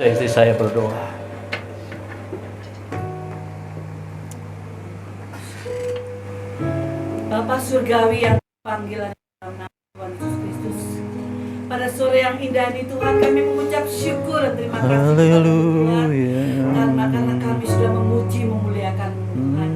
Istri saya berdoa. Bapa Surgawi yang panggilan dalam nama Tuhan Yesus Kristus, pada sore yang indah ini Tuhan, kami mengucap syukur dan terima kasih kepada Tuhan, karena kami sudah memuji memuliakan Tuhan.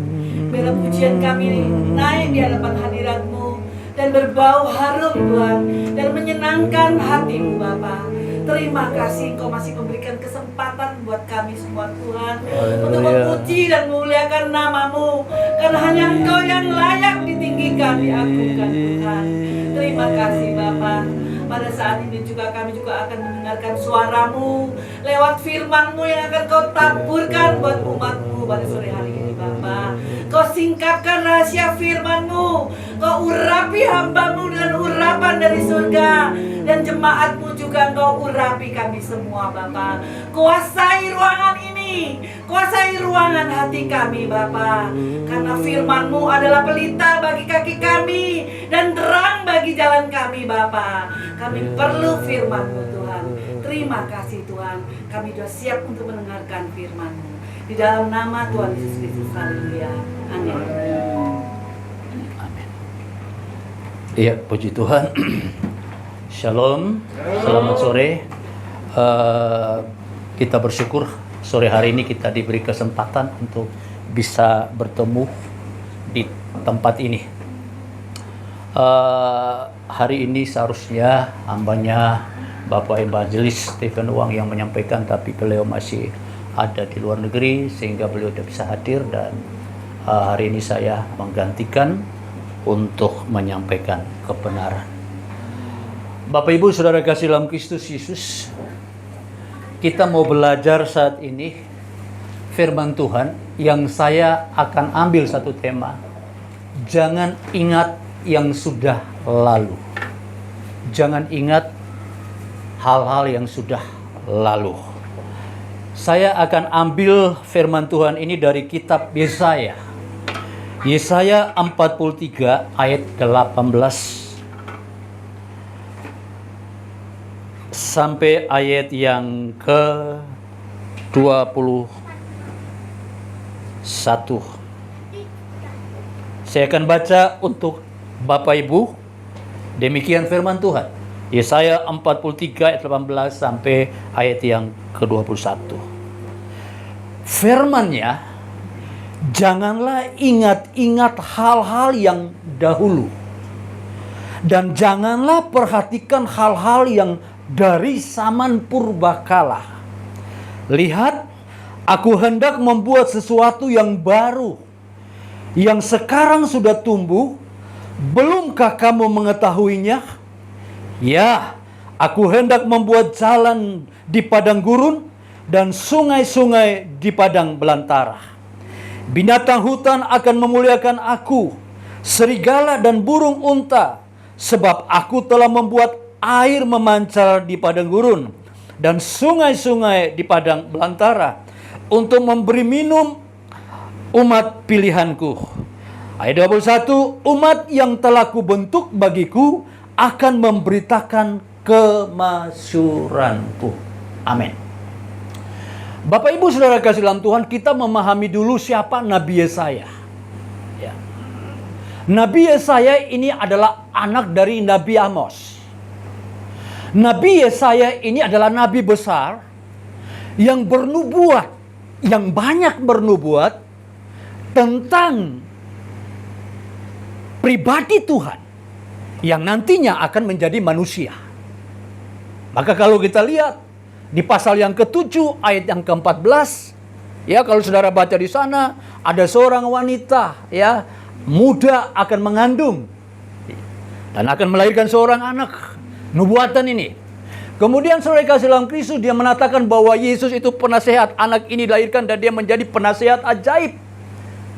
Biarlah pujian kami naik di hadapan hadirat-Mu dan berbau harum Tuhan, dan menyenangkan hati-Mu Bapa. Terima kasih Engkau masih memberikan kesempatan buat kami semua Tuhan, untuk memuji dan memuliakan nama-Mu, karena hanya Engkau yang layak ditinggikan, diagungkan Tuhan. Terima kasih Bapa. Pada saat ini juga kami juga akan mendengarkan suara-Mu lewat firman-Mu yang akan Kau taburkan buat umat-Mu pada sore hari ini Bapa. Kau singkapkan rahasia firman-Mu, Kau urapi hamba-Mu dengan urapan dari surga, dan jemaat-Mu juga Engkau urapi kami semua Bapa. Kuasai ruangan ini, kuasai ruangan hati kami Bapa, karena firman-Mu adalah pelita bagi kaki kami dan terang bagi jalan kami Bapa. Kami perlu firman-Mu Tuhan. Terima kasih Tuhan, kami sudah siap untuk mendengarkan firman-Mu. Di dalam nama Tuhan Yesus Kristus, haleluya, amin. Amin. Iya, puji Tuhan. Shalom, selamat sore. Kita bersyukur sore hari ini kita diberi kesempatan untuk bisa bertemu di tempat ini. Hari ini seharusnya hambanya Bapak Evangelis Stephen Wang yang menyampaikan, tapi beliau masih ada di luar negeri sehingga beliau tidak bisa hadir, dan hari ini saya menggantikan untuk menyampaikan kebenaran. Bapak Ibu Saudara kasih dalam Kristus Yesus, kita mau belajar saat ini firman Tuhan yang saya akan ambil satu tema. Jangan ingat yang sudah lalu. Jangan ingat hal-hal yang sudah lalu. Saya akan ambil firman Tuhan ini dari kitab Yesaya. Yesaya 43 ayat 18 sampai ayat yang ke-21. Saya akan baca untuk Bapak Ibu. Demikian firman Tuhan. Yesaya 43 ayat 18 sampai ayat yang ke-21. Firman-Nya, janganlah ingat-ingat hal-hal yang dahulu, dan janganlah perhatikan hal-hal yang dari zaman purbakala. Lihat, aku hendak membuat sesuatu yang baru, yang sekarang sudah tumbuh. Belumkah kamu mengetahuinya? Ya, aku hendak membuat jalan di padang gurun dan sungai-sungai di padang belantara. Binatang hutan akan memuliakan aku, serigala dan burung unta, sebab aku telah membuat air memancar di padang gurun dan sungai-sungai di padang belantara, untuk memberi minum umat pilihanku. Ayat 21, umat yang telah kubentuk bagiku akan memberitakan kemasyuranku. Amin. Bapak Ibu Saudara kasih dalam Tuhan, kita memahami dulu siapa Nabi Yesaya. Ya. Nabi Yesaya ini adalah anak dari Nabi Amos. Nabi Yesaya ini adalah nabi besar yang bernubuat, yang banyak bernubuat tentang pribadi Tuhan yang nantinya akan menjadi manusia. Maka kalau kita lihat di pasal yang ke-7 ayat yang ke-14, ya, kalau saudara baca di sana, ada seorang wanita ya muda akan mengandung dan akan melahirkan seorang anak. Nubuatan ini. Kemudian saudara kasih dalam Kristus, dia menatakan bahwa Yesus itu penasehat. Anak ini dilahirkan dan dia menjadi penasehat ajaib.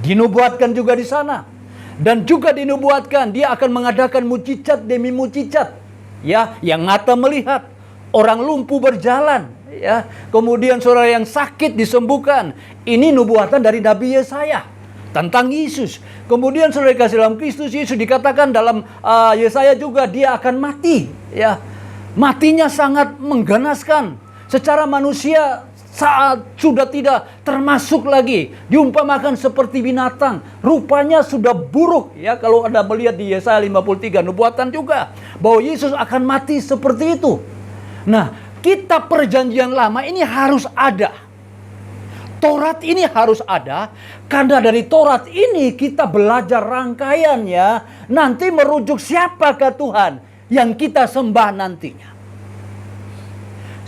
Dinubuatkan juga di sana. Dan juga dinubuatkan dia akan mengadakan mujizat demi mujizat. Ya, yang mata melihat, orang lumpuh berjalan, ya. Kemudian saudara yang sakit disembuhkan. Ini nubuatan dari Nabi Yesaya tentang Yesus. Kemudian saudara kasih dalam Kristus Yesus dikatakan dalam Yesaya juga dia akan mati, ya. Matinya sangat mengganaskan. secara manusia saat sudah tidak termasuk lagi, diumpamakan seperti binatang, rupanya sudah buruk ya. Kalau Anda melihat di Yesaya 53 nubuatan juga bahwa Yesus akan mati seperti itu. Nah, kitab perjanjian lama ini harus ada. Taurat ini harus ada, karena dari Taurat ini kita belajar rangkaiannya nanti merujuk siapakah Tuhan yang kita sembah nantinya.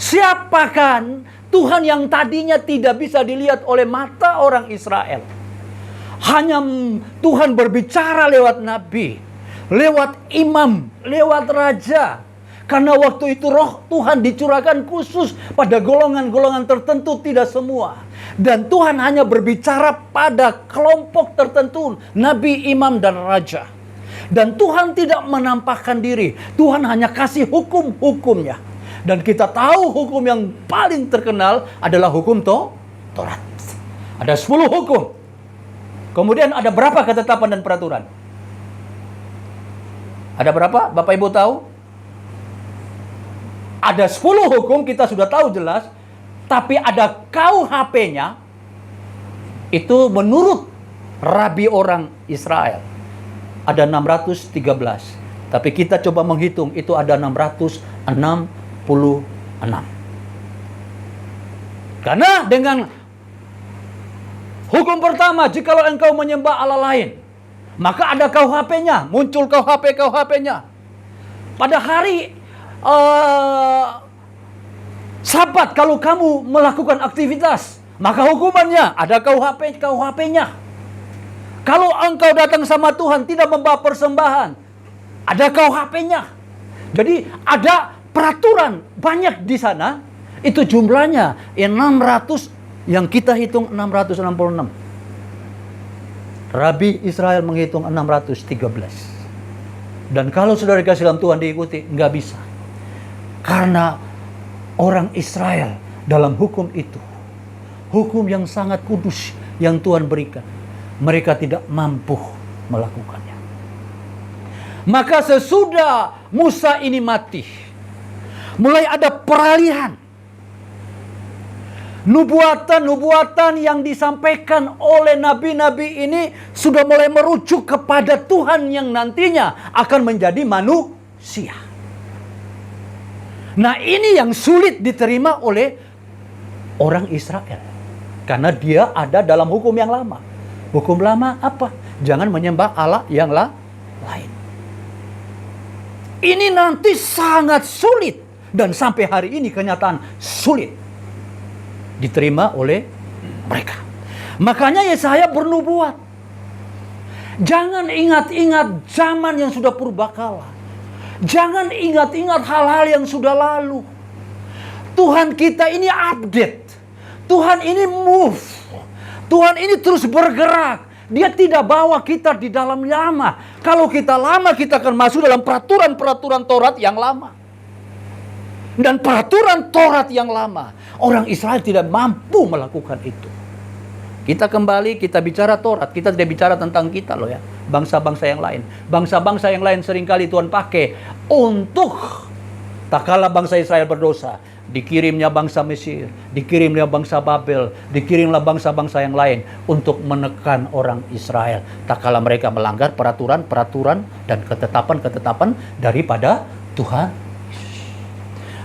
Siapakah Tuhan yang tadinya tidak bisa dilihat oleh mata orang Israel. Hanya Tuhan berbicara lewat nabi, lewat imam, lewat raja. Karena waktu itu roh Tuhan dicurahkan khusus pada golongan-golongan tertentu, tidak semua. Dan Tuhan hanya berbicara pada kelompok tertentu, nabi, imam, dan raja. Dan Tuhan tidak menampakkan diri. Tuhan hanya kasih hukum-hukumnya. Dan kita tahu hukum yang paling terkenal adalah hukum Taurat. Ada 10 hukum. Kemudian ada berapa ketetapan dan peraturan? Ada berapa? Bapak Ibu tahu? Ada 10 hukum, kita sudah tahu jelas. Tapi ada KUHP-nya. Itu menurut rabi orang Israel. Ada 613. Tapi kita coba menghitung, itu ada 666. Karena dengan hukum pertama, jikalau engkau menyembah Allah lain, maka ada KUHP-nya, muncul KUHP-nya. Pada hari Sabat, kalau kamu melakukan aktivitas, maka hukumannya ada KUHP-nya. Kalau engkau datang sama Tuhan tidak membawa persembahan, ada KUHP-nya. Jadi ada peraturan banyak di sana. Itu jumlahnya 600, yang kita hitung 666. Rabi Israel menghitung 613. Dan kalau saudara kasih dalam Tuhan diikuti, nggak bisa. Karena orang Israel dalam hukum itu, hukum yang sangat kudus yang Tuhan berikan, mereka tidak mampu melakukannya. Maka sesudah Musa ini mati, mulai ada peralihan. Nubuatan-nubuatan yang disampaikan oleh nabi-nabi ini sudah mulai merujuk kepada Tuhan yang nantinya akan menjadi manusia. Nah, ini yang sulit diterima oleh orang Israel. Karena dia ada dalam hukum yang lama. Hukum lama apa? Jangan menyembah Allah yang lain. Ini nanti sangat sulit. Dan sampai hari ini kenyataan sulit diterima oleh mereka. Makanya Yesaya bernubuat. Jangan ingat-ingat zaman yang sudah purbakala. Jangan ingat-ingat hal-hal yang sudah lalu. Tuhan kita ini update. Tuhan ini move. Tuhan ini terus bergerak. Dia tidak bawa kita di dalam lama. Kalau kita lama, kita akan masuk dalam peraturan-peraturan Taurat yang lama. Dan peraturan Taurat yang lama, orang Israel tidak mampu melakukan itu. Kita kembali, kita bicara Taurat. Kita tidak bicara tentang kita loh ya. Bangsa-bangsa yang lain. Bangsa-bangsa yang lain seringkali Tuhan pakai untuk, tak kala bangsa Israel berdosa, dikirimnya bangsa Mesir, dikirimnya bangsa Babel, dikirimlah bangsa-bangsa yang lain untuk menekan orang Israel. Tak kala mereka melanggar peraturan-peraturan dan ketetapan-ketetapan daripada Tuhan.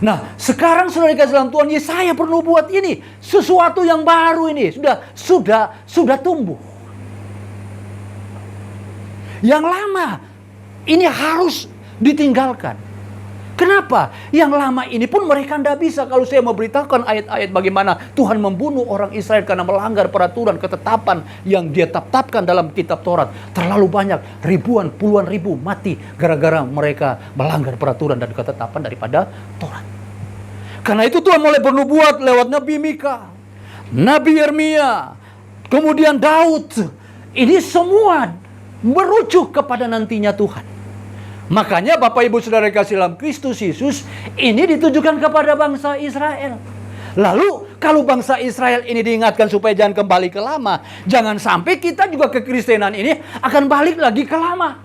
Nah, sekarang saudara kasih dalam Tuhan, Yesaya bernubuat ini sesuatu yang baru, ini sudah tumbuh. Yang lama ini harus ditinggalkan. Kenapa? Yang lama ini pun mereka tidak bisa. Kalau saya memberitakan ayat-ayat bagaimana Tuhan membunuh orang Israel karena melanggar peraturan, ketetapan yang dia tetapkan dalam kitab Taurat. Terlalu banyak, ribuan, puluhan ribu mati gara-gara mereka melanggar peraturan dan ketetapan daripada Taurat. Karena itu Tuhan mulai bernubuat lewat Nabi Mika, Nabi Yeremia, kemudian Daud. Ini semua merujuk kepada nantinya Tuhan. Makanya Bapak Ibu Saudara kasih dalam Kristus Yesus, ini ditujukan kepada bangsa Israel. Lalu kalau bangsa Israel ini diingatkan supaya jangan kembali ke lama, jangan sampai kita juga kekristenan ini akan balik lagi ke lama.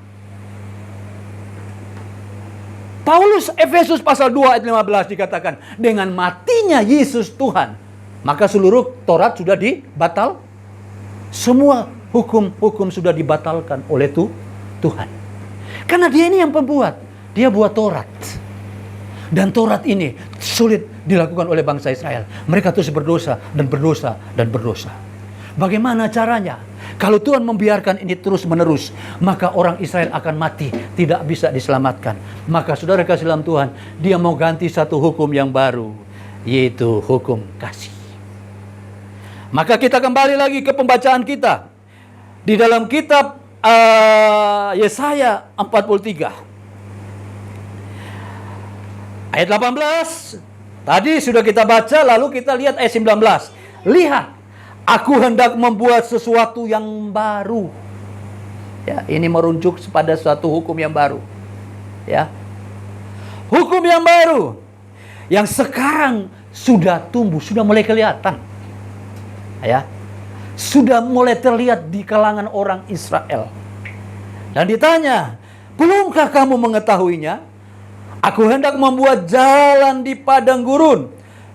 Paulus Efesus pasal 2 ayat 15 dikatakan, dengan matinya Yesus Tuhan, maka seluruh Taurat sudah dibatal. Semua hukum-hukum sudah dibatalkan oleh Tuhan. Karena dia ini yang pembuat. Dia buat Taurat. Dan Taurat ini sulit dilakukan oleh bangsa Israel. Mereka terus berdosa dan berdosa dan berdosa. Bagaimana caranya? Kalau Tuhan membiarkan ini terus menerus, maka orang Israel akan mati, tidak bisa diselamatkan. Maka saudara kasih dalam Tuhan, dia mau ganti satu hukum yang baru, yaitu hukum kasih. Maka kita kembali lagi ke pembacaan kita. Di dalam kitab Yesaya 43. Ayat 18. Tadi sudah kita baca, lalu kita lihat ayat 19. Lihat, aku hendak membuat sesuatu yang baru. Ya, ini merujuk pada suatu hukum yang baru. Ya. Hukum yang baru yang sekarang sudah tumbuh, sudah mulai kelihatan. Ya. Sudah mulai terlihat di kalangan orang Israel. Dan ditanya, belumkah kamu mengetahuinya? Aku hendak membuat jalan di padang gurun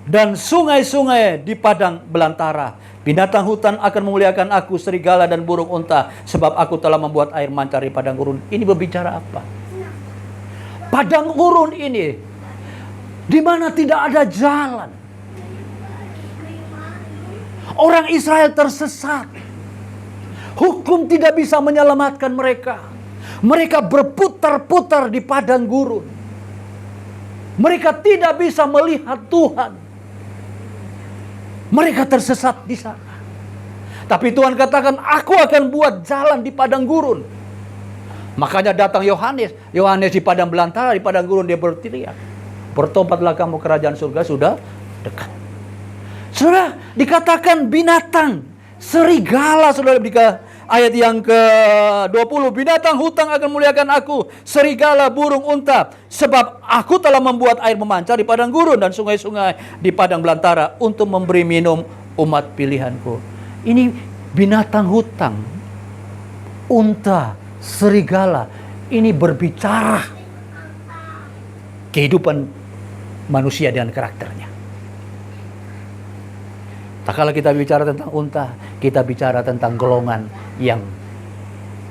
dan sungai-sungai di padang belantara. Binatang hutan akan memuliakan aku, serigala dan burung unta, sebab aku telah membuat air mancar di padang gurun. Ini berbicara apa? Padang gurun ini, di mana tidak ada jalan. Orang Israel tersesat. Hukum tidak bisa menyelamatkan mereka. Mereka berputar-putar di padang gurun. Mereka tidak bisa melihat Tuhan. Mereka tersesat di sana. Tapi Tuhan katakan, aku akan buat jalan di padang gurun. Makanya datang Yohanes. Yohanes di padang belantara, di padang gurun dia berteriak, bertobatlah kamu, kerajaan surga sudah dekat. Saudara, dikatakan binatang, serigala, saudara, ayat yang ke-20, binatang hutan akan memuliakan aku, serigala, burung unta, sebab aku telah membuat air memancar di padang gurun dan sungai-sungai di padang belantara untuk memberi minum umat pilihanku. Ini binatang hutan, unta, serigala, ini berbicara kehidupan manusia dan karakternya. Tak kala kita bicara tentang unta, kita bicara tentang golongan yang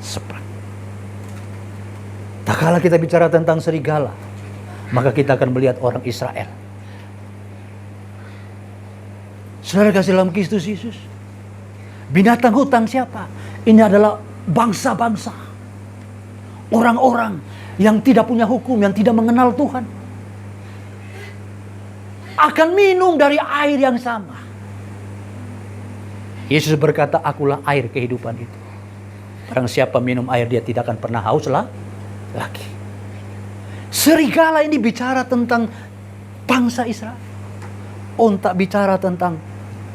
sepat. Tak kala kita bicara tentang serigala, maka kita akan melihat orang Israel. Saudara kasih dalam Kristus Yesus, binatang hutan siapa? Ini adalah bangsa-bangsa, orang-orang yang tidak punya hukum, yang tidak mengenal Tuhan, akan minum dari air yang sama. Yesus berkata, akulah air kehidupan itu. Barang siapa minum air, dia tidak akan pernah haus lagi. Serigala ini bicara tentang bangsa Israel. Unta bicara tentang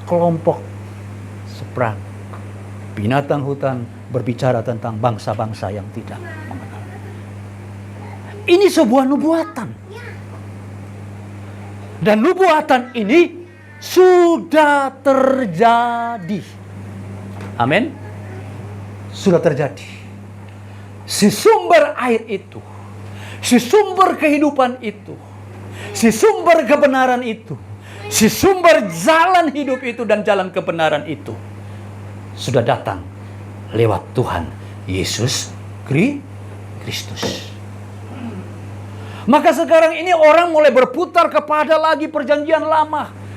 kelompok seberang. Binatang hutan berbicara tentang bangsa-bangsa yang tidak mengenal. Ini sebuah nubuatan. Dan nubuatan ini sudah terjadi. Amin. Sudah terjadi. Si sumber air itu, si sumber kehidupan itu, si sumber kebenaran itu, si sumber jalan hidup itu dan jalan kebenaran itu sudah datang lewat Tuhan Yesus Kristus. Maka sekarang ini orang mulai berputar kepada lagi perjanjian lama.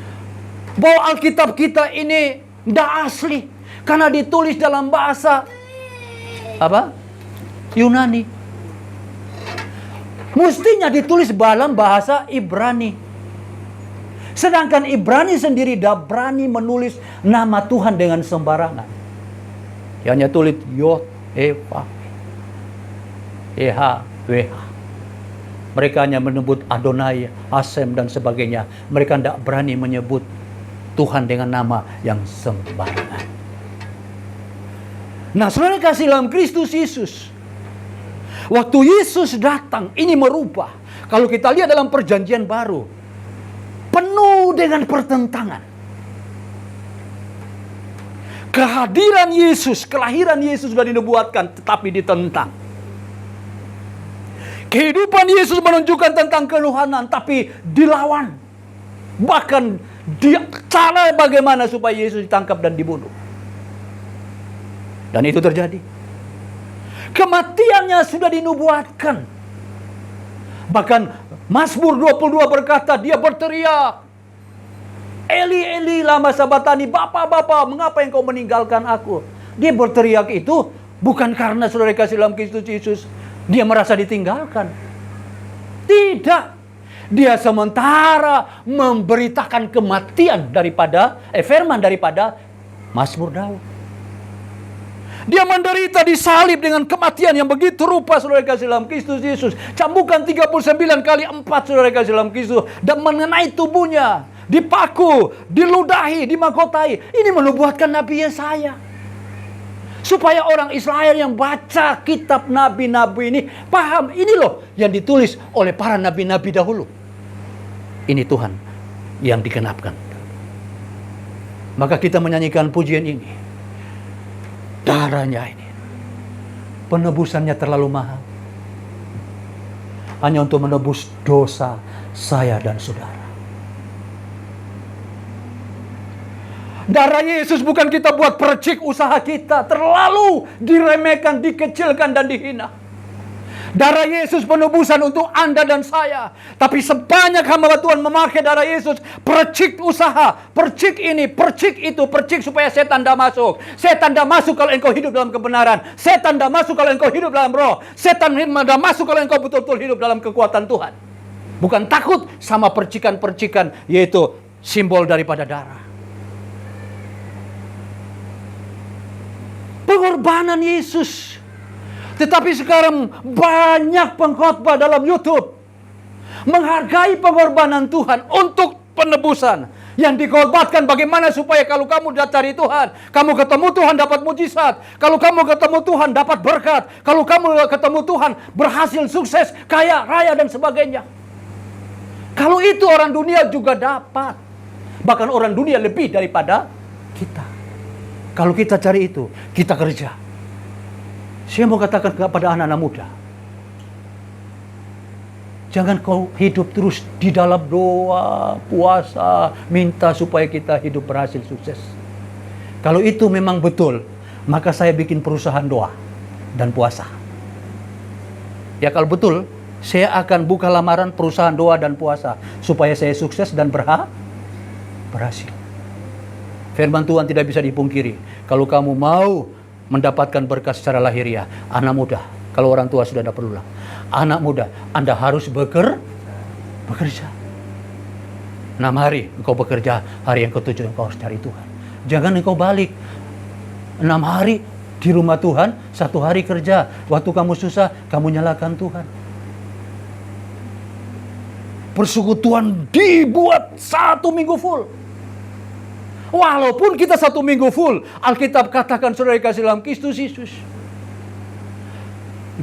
Bahwa Alkitab kita ini tidak asli. Karena ditulis dalam bahasa apa? Yunani. Mestinya ditulis dalam bahasa Ibrani. Sedangkan Ibrani sendiri tidak berani menulis nama Tuhan dengan sembarangan. Hanya tulis Yod, Eva, EHWH. Mereka hanya menyebut Adonai, Hasem dan sebagainya. Mereka tidak berani menyebut Tuhan dengan nama yang sembarangan. Nah, saudara kasih dalam Kristus Yesus, waktu Yesus datang, ini merubah. Kalau kita lihat dalam perjanjian baru, penuh dengan pertentangan. Kehadiran Yesus, kelahiran Yesus sudah dinubuatkan, tetapi ditentang. Kehidupan Yesus menunjukkan tentang keluhanan, tapi dilawan. Bahkan dia cara bagaimana supaya Yesus ditangkap dan dibunuh. Dan itu terjadi. Kematiannya sudah dinubuatkan. Bahkan Mazmur 22 berkata, dia berteriak, Eli, Eli, lama sabatani, Bapa, Bapa, mengapa engkau meninggalkan aku? Dia berteriak itu bukan karena saudara kasih dalam Kristus Yesus dia merasa ditinggalkan. Tidak. Dia sementara memberitakan kematian daripada firman daripada Mazmur Daud. Dia menderita disalib dengan kematian yang begitu rupa saudara kasih dalam Kristus Yesus. Cambukan 39 kali 4 saudara kasih dalam Kristus. Dan mengenai tubuhnya. Dipaku, diludahi, dimahkotai. Ini menubuatkan Nabi Yesaya. Supaya orang Israel yang baca kitab nabi-nabi ini paham. Ini loh yang ditulis oleh para nabi-nabi dahulu. Ini Tuhan yang digenapkan. Maka kita menyanyikan pujian ini. Darahnya ini, penebusannya terlalu mahal. Hanya untuk menebus dosa saya dan saudara. Darah Yesus bukan kita buat percik usaha kita. Terlalu diremehkan, dikecilkan dan dihina. Darah Yesus penebusan untuk Anda dan saya. Tapi sebanyak hamba Tuhan memakai darah Yesus, percik usaha, percik ini, percik itu, percik supaya setan tidak masuk. Setan tidak masuk kalau engkau hidup dalam kebenaran. Setan tidak masuk kalau engkau hidup dalam roh. Setan tidak masuk kalau engkau betul-betul hidup dalam kekuatan Tuhan. Bukan takut sama percikan-percikan, yaitu simbol daripada darah. Pengorbanan Yesus. Tetapi sekarang banyak pengkhotbah dalam YouTube menghargai pengorbanan Tuhan untuk penebusan. Yang dikorbankan bagaimana supaya kalau kamu cari Tuhan, kamu ketemu Tuhan dapat mujizat. Kalau kamu ketemu Tuhan dapat berkat. Kalau kamu ketemu Tuhan berhasil sukses, kaya, raya dan sebagainya. Kalau itu orang dunia juga dapat. Bahkan orang dunia lebih daripada kita. Kalau kita cari itu, kita kerja. Saya mau katakan kepada anak-anak muda, jangan kau hidup terus di dalam doa, puasa, minta supaya kita hidup berhasil sukses. Kalau itu memang betul, maka saya bikin perusahaan doa dan puasa. Ya kalau betul, saya akan buka lamaran perusahaan doa dan puasa supaya saya sukses dan berhasil. Firman Tuhan tidak bisa dipungkiri. Kalau kamu mau mendapatkan berkat secara lahiriah, anak muda, kalau orang tua sudah tidak perlu lah. Anak muda, Anda harus bekerja. 6 hari engkau bekerja, hari yang ke-7 engkau harus cari Tuhan. Jangan engkau balik. 6 hari di rumah Tuhan, 1 hari kerja. Waktu kamu susah, kamu nyalakan Tuhan. Persekutuan dibuat 1 minggu full. Walaupun kita 1 minggu full, Alkitab katakan saudara kasih dalam Kristus Yesus.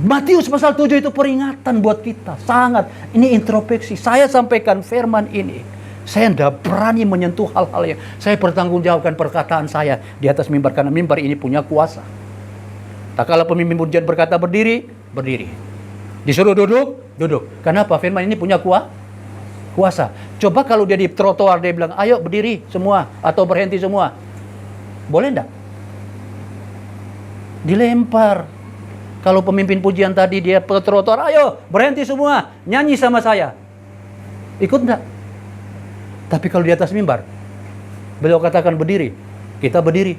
Matius pasal 7 itu peringatan buat kita. Sangat. Ini introspeksi. Saya sampaikan firman ini. Saya tidak berani menyentuh hal-hal yang saya bertanggungjawabkan perkataan saya di atas mimbar. Karena mimbar ini punya kuasa. Tak kala pemimpin pujian berkata berdiri, berdiri. Disuruh duduk, duduk. Kenapa? Firman ini punya kuasa. Coba kalau dia di trotoar dia bilang, ayo berdiri semua atau berhenti semua. Boleh enggak? Dilempar. Kalau pemimpin pujian tadi dia ke trotoar, ayo berhenti semua, nyanyi sama saya. Ikut enggak? Tapi kalau di atas mimbar, beliau katakan berdiri, kita berdiri.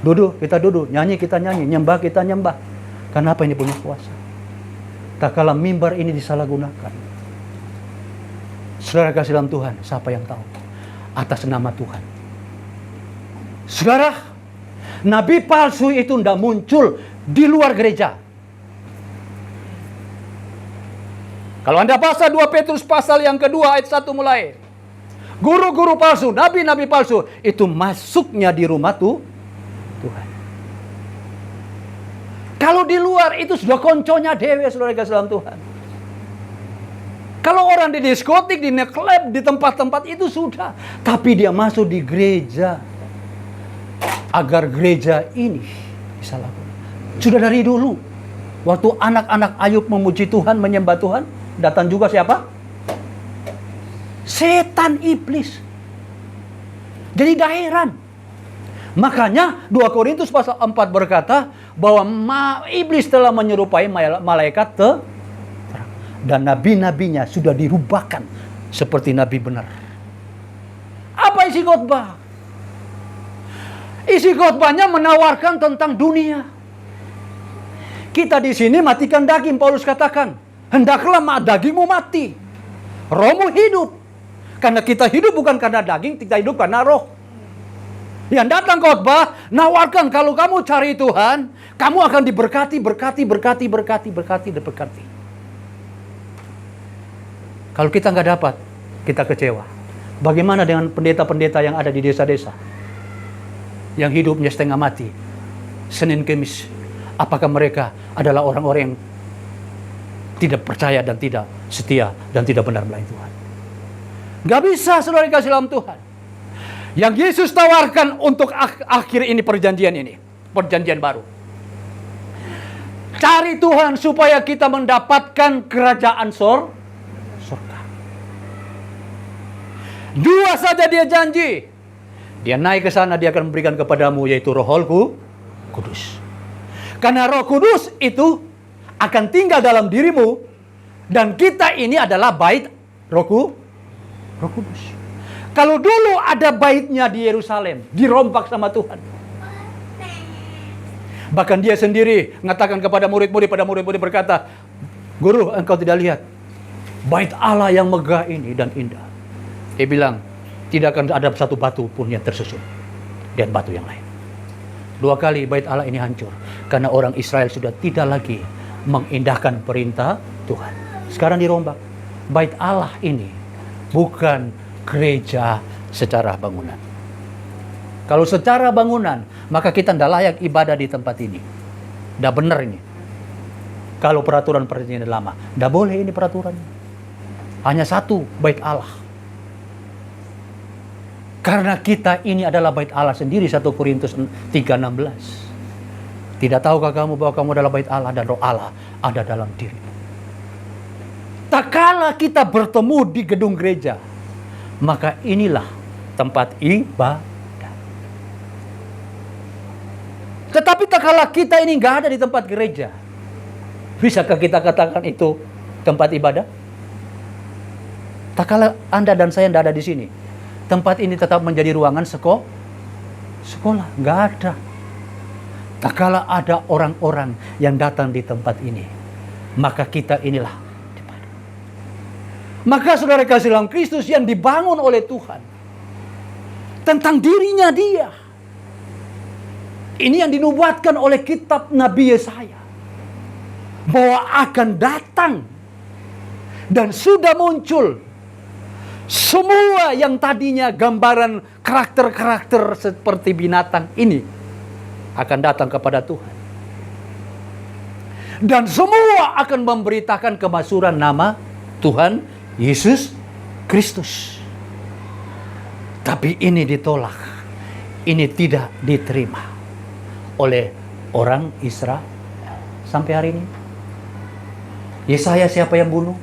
Duduk, kita duduk. Nyanyi, kita nyanyi. Nyembah, kita nyembah. Kenapa ini punya kuasa? Tak kala mimbar ini disalahgunakan. Saudara kasih dalam Tuhan, siapa yang tahu? Atas nama Tuhan. Saudara, nabi palsu itu tidak muncul di luar gereja. Kalau Anda baca 2 Petrus pasal yang kedua ayat 1 mulai. Guru-guru palsu, nabi-nabi palsu, itu masuknya di rumah Tuhan. Kalau di luar itu sudah konconya dewe, saudara kasih dalam Tuhan. Kalau orang di diskotik, di nightclub, di tempat-tempat itu sudah. Tapi dia masuk di gereja. Agar gereja ini bisa lakukan. Sudah dari dulu. Waktu anak-anak Ayub memuji Tuhan, menyembah Tuhan, datang juga siapa? Setan, iblis. Jadi dah heran. Makanya 2 Korintus pasal 4 berkata bahwa iblis telah menyerupai malaikat terang. Dan nabi-nabinya sudah dirubahkan seperti nabi benar. Apa isi khotbah? Isi khotbahnya menawarkan tentang dunia. Kita di sini matikan daging, Paulus katakan. Hendaklah dagingmu mati, rohmu hidup. Karena kita hidup bukan karena daging, kita hidup karena roh. Yang datang khotbah nawarkan kalau kamu cari Tuhan, kamu akan diberkati. Kalau kita nggak dapat, kita kecewa. Bagaimana dengan pendeta-pendeta yang ada di desa-desa? Yang hidupnya setengah mati. Senin Kemis. Apakah mereka adalah orang-orang yang tidak percaya dan tidak setia dan tidak benar melayani Tuhan? Nggak bisa, saudara kasih dalam Tuhan. Yang Yesus tawarkan untuk akhir ini perjanjian ini. Perjanjian baru. Cari Tuhan supaya kita mendapatkan kerajaan surga. Dua saja dia janji. Dia naik ke sana, dia akan memberikan kepadamu, yaitu Roh Kudus. Karena Roh Kudus itu akan tinggal dalam dirimu. Dan kita ini adalah bait Roh Kudus. Kalau dulu ada baitnya di Yerusalem, dirompak sama Tuhan. Bahkan dia sendiri mengatakan kepada murid-murid berkata, Guru, engkau tidak lihat bait Allah yang megah ini dan indah. Dia bilang, tidak akan ada satu batu pun yang tersusun dan batu yang lain. 2 kali bait Allah ini hancur karena orang Israel sudah tidak lagi mengindahkan perintah Tuhan. Sekarang dirombak. Bait Allah ini bukan gereja secara bangunan. Kalau secara bangunan, maka kita tidak layak ibadah di tempat ini. Tidak benar ini. Kalau peraturan perjanjian lama, tidak boleh ini peraturannya. Hanya satu bait Allah. Karena kita ini adalah bait Allah sendiri, 1 Korintus 3:16. Tidak tahukah kamu bahwa kamu adalah bait Allah dan Roh Allah ada dalam dirimu? Tak kala kita bertemu di gedung gereja, maka inilah tempat ibadah. Tetapi tak kala kita ini nggak ada di tempat gereja, bisakah kita katakan itu tempat ibadah? Tak kala Anda dan saya tidak ada di sini, tempat ini tetap menjadi ruangan sekolah. Nggak ada. Tak kala ada orang-orang yang datang di tempat ini, maka kita inilah ibadah. Maka saudara kasih dalam Kristus yang dibangun oleh Tuhan tentang dirinya dia. Ini yang dinubuatkan oleh kitab Nabi Yesaya, bahwa akan datang dan sudah muncul semua yang tadinya gambaran karakter-karakter seperti binatang ini akan datang kepada Tuhan. Dan semua akan memberitakan kemasyhuran nama Tuhan Yesus Kristus. Tapi ini ditolak. Ini tidak diterima oleh orang Israel sampai hari ini. Yesaya siapa yang bunuh?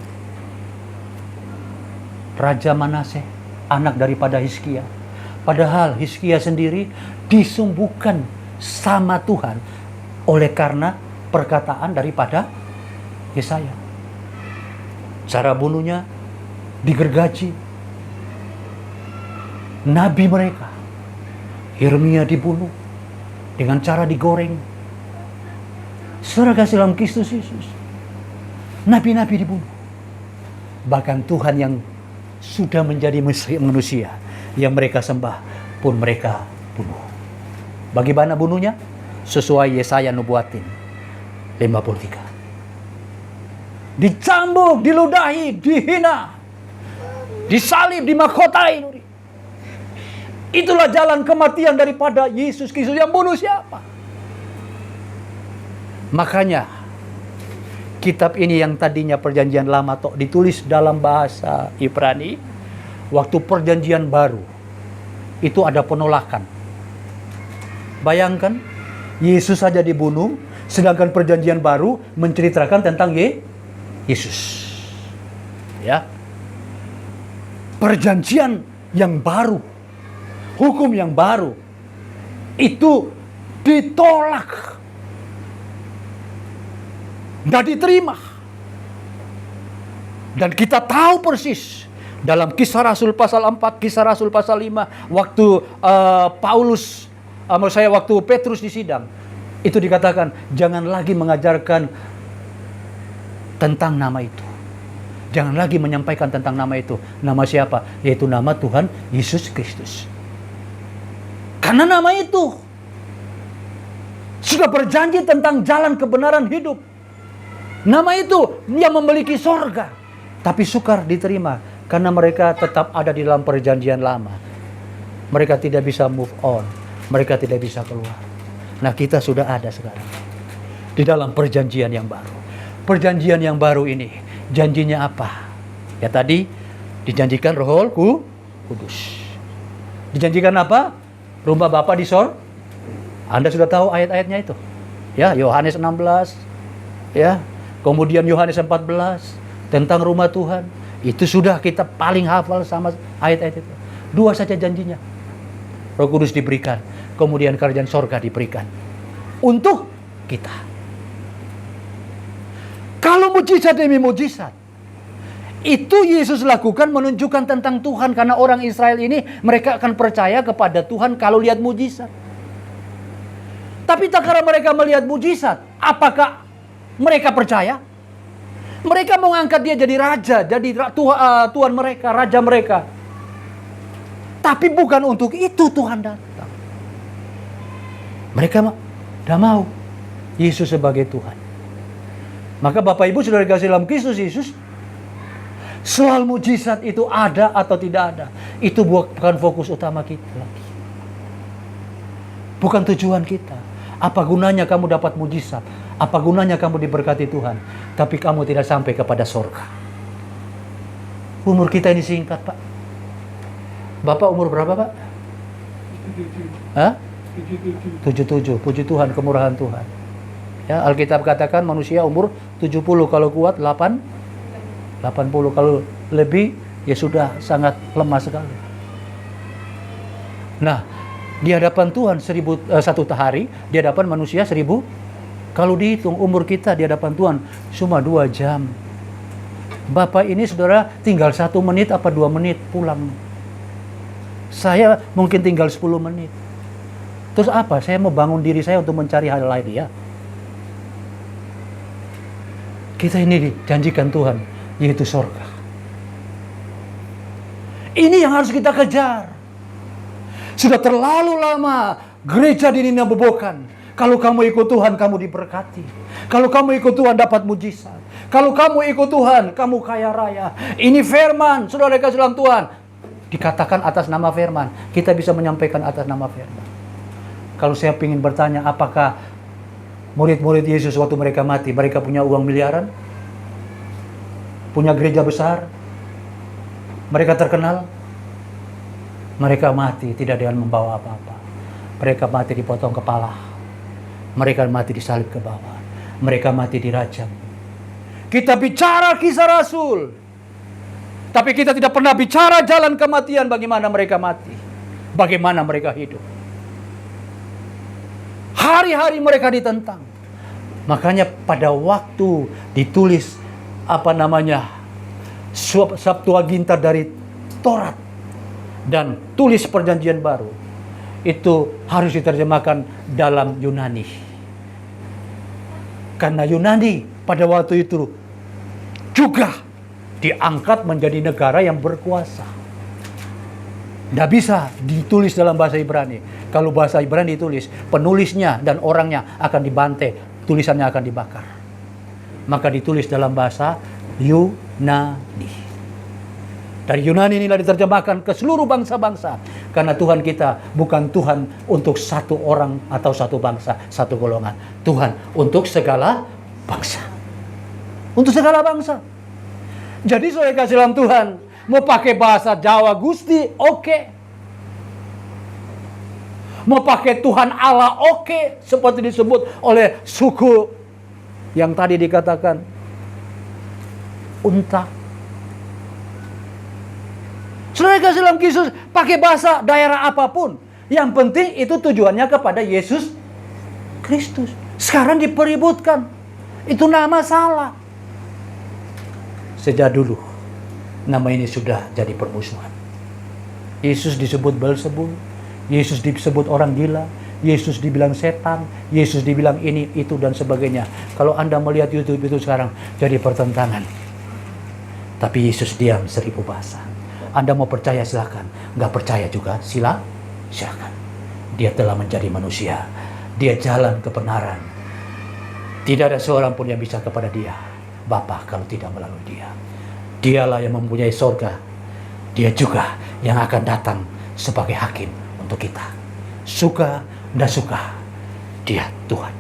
Raja Manase, anak daripada Hizkia. Padahal Hizkia sendiri disumbuhkan sama Tuhan oleh karena perkataan daripada Yesaya. Cara bunuhnya digergaji. Nabi mereka, Yeremia, dibunuh dengan cara digoreng. Saudara kasih dalam Kristus Yesus, nabi-nabi dibunuh. Bahkan Tuhan yang sudah menjadi manusia yang mereka sembah pun mereka bunuh. Bagaimana bunuhnya? Sesuai Yesaya nubuatin 53. Dicambuk, diludahi, dihina, disalib, dimahkotai. Itulah jalan kematian daripada Yesus Kristus. Yang bunuh siapa? Makanya kitab ini yang tadinya perjanjian lama ditulis dalam bahasa Ibrani, waktu perjanjian baru itu ada penolakan. Bayangkan, Yesus saja dibunuh, Sedangkan perjanjian baru menceritakan tentang Yesus. Ya. Perjanjian yang baru, hukum yang baru itu ditolak, nggak diterima. Dan kita tahu persis dalam Kisah Rasul pasal 4, Kisah Rasul pasal 5, waktu waktu Petrus disidang, itu dikatakan jangan lagi mengajarkan tentang nama itu. Jangan lagi menyampaikan tentang nama itu. Nama siapa? Yaitu nama Tuhan Yesus Kristus. Karena nama itu sudah berjanji tentang jalan kebenaran hidup. Nama itu yang memiliki sorga, tapi sukar diterima karena mereka tetap ada di dalam perjanjian lama. Mereka tidak bisa move on. Mereka tidak bisa keluar. Nah, kita sudah ada sekarang di dalam perjanjian yang baru. Perjanjian yang baru ini janjinya apa? Ya tadi dijanjikan Roh Kudus. Dijanjikan apa? Rumah Bapa di sorga. Anda sudah tahu ayat-ayatnya itu. Ya, Yohanes 16. Ya. Kemudian Yohanes 14 tentang rumah Tuhan. Itu sudah kita paling hafal sama ayat-ayat itu. 2 saja janjinya. Roh Kudus diberikan, kemudian kerajaan sorga diberikan untuk kita. Kalau mujizat demi mujizat, itu Yesus lakukan menunjukkan tentang Tuhan. Karena orang Israel ini, mereka akan percaya kepada Tuhan kalau lihat mujizat. Tapi tak kala mereka melihat mujizat, apakah mereka percaya? Mereka mau angkat dia jadi raja, jadi Tuhan mereka, raja mereka. Tapi bukan untuk itu Tuhan datang. Mereka tidak mau Yesus sebagai Tuhan. Maka Bapak Ibu sudah dikasih dalam Kristus Yesus, soal mujizat itu ada atau tidak ada, itu bukan fokus utama kita lagi. Bukan tujuan kita. Apa gunanya kamu dapat mujizat? Apa gunanya kamu diberkati Tuhan, tapi kamu tidak sampai kepada surga? Umur kita ini singkat, Pak. Bapak umur berapa, Pak? 77. Puji Tuhan, kemurahan Tuhan. Ya, Alkitab katakan manusia umur 70, kalau kuat 80, kalau lebih ya sudah sangat lemah sekali. Nah, di hadapan Tuhan 1 hari, di hadapan manusia 1000. Kalau dihitung umur kita di hadapan Tuhan cuma 2 jam. Bapak ini saudara tinggal 1 menit apa 2 menit pulang. Saya mungkin tinggal 10 menit. Terus apa? Saya mau bangun diri saya untuk mencari hal lain ya. Kita ini dijanjikan Tuhan, yaitu surga. Ini yang harus kita kejar. Sudah terlalu lama gereja di Nina Bobokan. Kalau kamu ikut Tuhan, kamu diberkati. Kalau kamu ikut Tuhan, dapat mujizat. Kalau kamu ikut Tuhan, kamu kaya raya. Ini firman, saudara kasih dalam Tuhan. Dikatakan atas nama firman. Kita bisa menyampaikan atas nama firman. Kalau saya ingin bertanya, apakah murid-murid Yesus waktu mereka mati, mereka punya uang miliaran? Punya gereja besar? Mereka terkenal? Mereka mati tidak dengan membawa apa-apa. Mereka mati dipotong kepala. Mereka mati disalib ke bawah. Mereka mati dirajam. Kita bicara kisah Rasul, tapi kita tidak pernah bicara jalan kematian, bagaimana mereka mati, bagaimana mereka hidup. Hari-hari mereka ditentang. Makanya pada waktu ditulis Septuaginta dari Taurat dan tulis perjanjian baru, itu harus diterjemahkan dalam Yunani. Karena Yunani pada waktu itu juga diangkat menjadi negara yang berkuasa. Tidak bisa ditulis dalam bahasa Ibrani. Kalau bahasa Ibrani ditulis, penulisnya dan orangnya akan dibantai, tulisannya akan dibakar. Maka ditulis dalam bahasa Yunani. Dari Yunani inilah diterjemahkan ke seluruh bangsa-bangsa. Karena Tuhan kita bukan Tuhan untuk satu orang atau satu bangsa, satu golongan. Tuhan untuk segala bangsa. Untuk segala bangsa. Jadi saya kasih dalam Tuhan, mau pakai bahasa Jawa Gusti, oke. Mau pakai Tuhan Allah, oke. Seperti disebut oleh suku yang tadi dikatakan unta. Saudara kasih dalam Kristus, pakai bahasa daerah apapun. Yang penting itu tujuannya kepada Yesus Kristus. Sekarang dipeributkan. Itu nama salah. Sejak dulu nama ini sudah jadi permusuhan. Yesus disebut Beelzebul, Yesus disebut orang gila, Yesus dibilang setan, Yesus dibilang ini, itu, dan sebagainya. Kalau Anda melihat YouTube itu sekarang jadi pertentangan. Tapi Yesus diam 1000 bahasa. Anda mau percaya silakan, nggak percaya juga silakan. Dia telah menjadi manusia. Dia jalan kebenaran. Tidak ada seorang pun yang bisa kepada dia, Bapa, kalau tidak melalui dia. Dialah yang mempunyai sorga. Dia juga yang akan datang sebagai hakim untuk kita. Suka dan suka, dia Tuhan.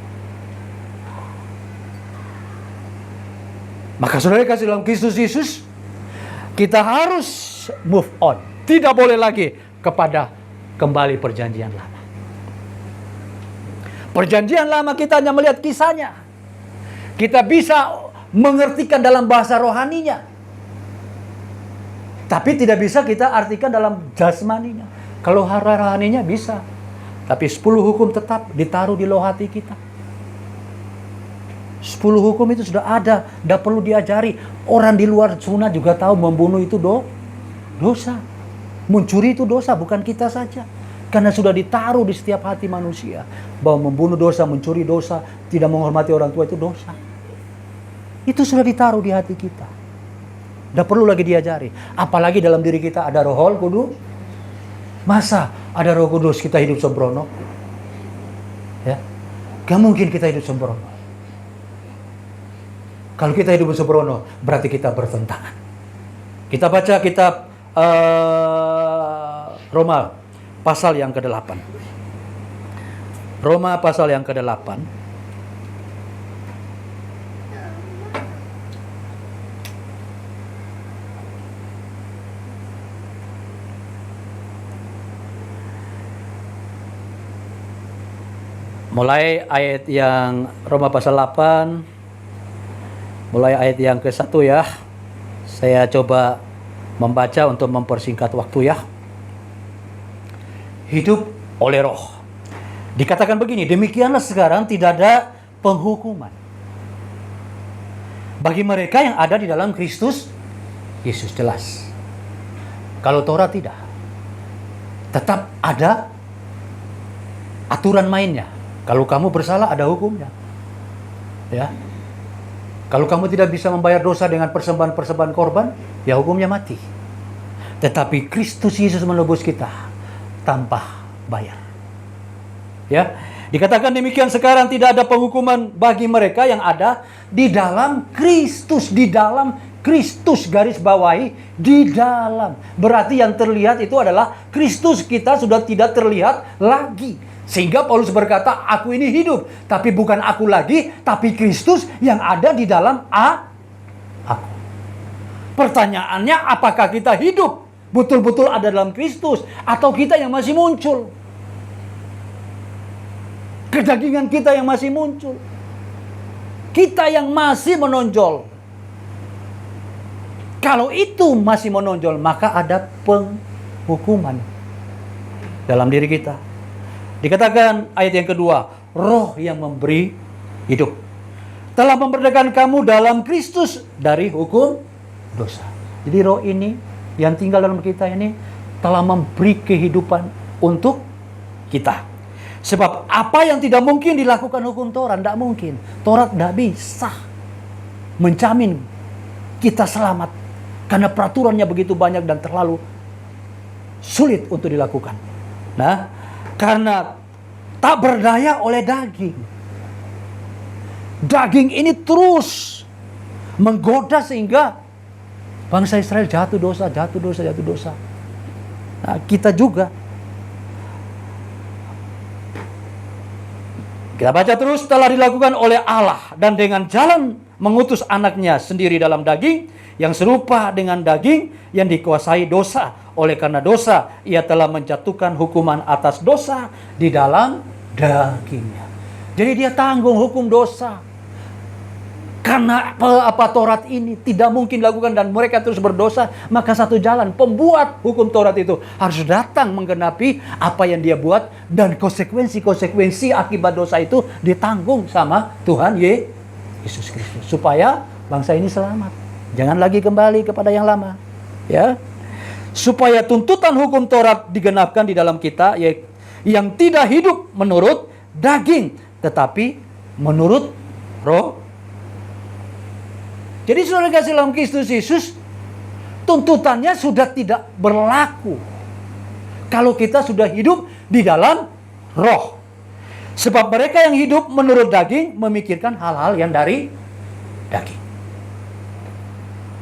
Maka saudara kasih dalam Kristus Yesus, kita harus move on. Tidak boleh lagi kepada kembali perjanjian lama. Perjanjian lama kita hanya melihat kisahnya. Kita bisa mengertikan dalam bahasa rohaninya. Tapi tidak bisa kita artikan dalam jasmaninya. Kalau rohaninya bisa. Tapi 10 hukum tetap ditaruh di loh hati kita. 10 hukum itu sudah ada. Tidak perlu diajari. Orang di luar sana juga tahu membunuh itu dosa. Mencuri itu dosa, bukan kita saja. Karena sudah ditaruh di setiap hati manusia. Bahwa membunuh dosa, mencuri dosa, tidak menghormati orang tua itu dosa. Itu sudah ditaruh di hati kita. Tidak perlu lagi diajari. Apalagi dalam diri kita ada Roh Kudus. Masa ada Roh Kudus kita hidup sembrono? Ya, gak mungkin kita hidup sembrono. Kalau kita hidup sembrono, berarti kita bertentangan. Kita baca kitab Roma pasal yang ke-8. Roma pasal yang ke-8. Mulai ayat yang Roma pasal 8, mulai ayat yang ke-1 ya. Saya coba membaca untuk mempersingkat waktu ya. Hidup oleh roh. Dikatakan begini, demikianlah sekarang tidak ada penghukuman bagi mereka yang ada di dalam Kristus Yesus, jelas. Kalau Taurat tidak. Tetap ada aturan mainnya. Kalau kamu bersalah ada hukumnya. Ya. Kalau kamu tidak bisa membayar dosa dengan persembahan-persembahan korban, ya hukumnya mati. Tetapi Kristus Yesus menebus kita tanpa bayar. Ya. Dikatakan demikian sekarang tidak ada penghukuman bagi mereka yang ada di dalam Kristus, garis bawahi di dalam. Berarti yang terlihat itu adalah Kristus, kita sudah tidak terlihat lagi. Sehingga Paulus berkata, aku ini hidup, tapi bukan aku lagi, tapi Kristus yang ada di dalam aku. Pertanyaannya, apakah kita hidup betul-betul ada dalam Kristus, atau kita yang masih muncul? Kedagingan kita yang masih muncul. Kita yang masih menonjol. Kalau itu masih menonjol, maka ada penghukuman dalam diri kita. Dikatakan ayat yang kedua, roh yang memberi hidup telah memerdekakan kamu dalam Kristus dari hukum dosa. Jadi roh ini yang tinggal dalam kita ini telah memberi kehidupan untuk kita. Sebab apa yang tidak mungkin dilakukan hukum Taurat, tidak mungkin. Taurat tidak bisa menjamin kita selamat. Karena peraturannya begitu banyak dan terlalu sulit untuk dilakukan. Nah, karena tak berdaya oleh daging. Daging ini terus menggoda sehingga bangsa Israel jatuh dosa. Nah, kita juga. Kita baca terus, telah dilakukan oleh Allah dan dengan jalan mengutus anaknya sendiri dalam daging yang serupa dengan daging yang dikuasai dosa Oleh karena dosa, ia telah menjatuhkan hukuman atas dosa di dalam dagingnya. Jadi dia tanggung hukum dosa. Karena Taurat ini tidak mungkin dilakukan dan mereka terus berdosa, maka satu jalan, pembuat hukum Taurat itu harus datang menggenapi apa yang dia buat, dan konsekuensi akibat dosa itu ditanggung sama Tuhan Yesus Kristus, supaya bangsa ini selamat. Jangan lagi kembali kepada yang lama, ya. Supaya tuntutan hukum Taurat digenapkan di dalam kita, yang tidak hidup menurut daging, tetapi menurut roh. Jadi saudara kasih dalam Kristus Yesus, tuntutannya sudah tidak berlaku kalau kita sudah hidup di dalam roh. Sebab mereka yang hidup menurut daging memikirkan hal-hal yang dari daging.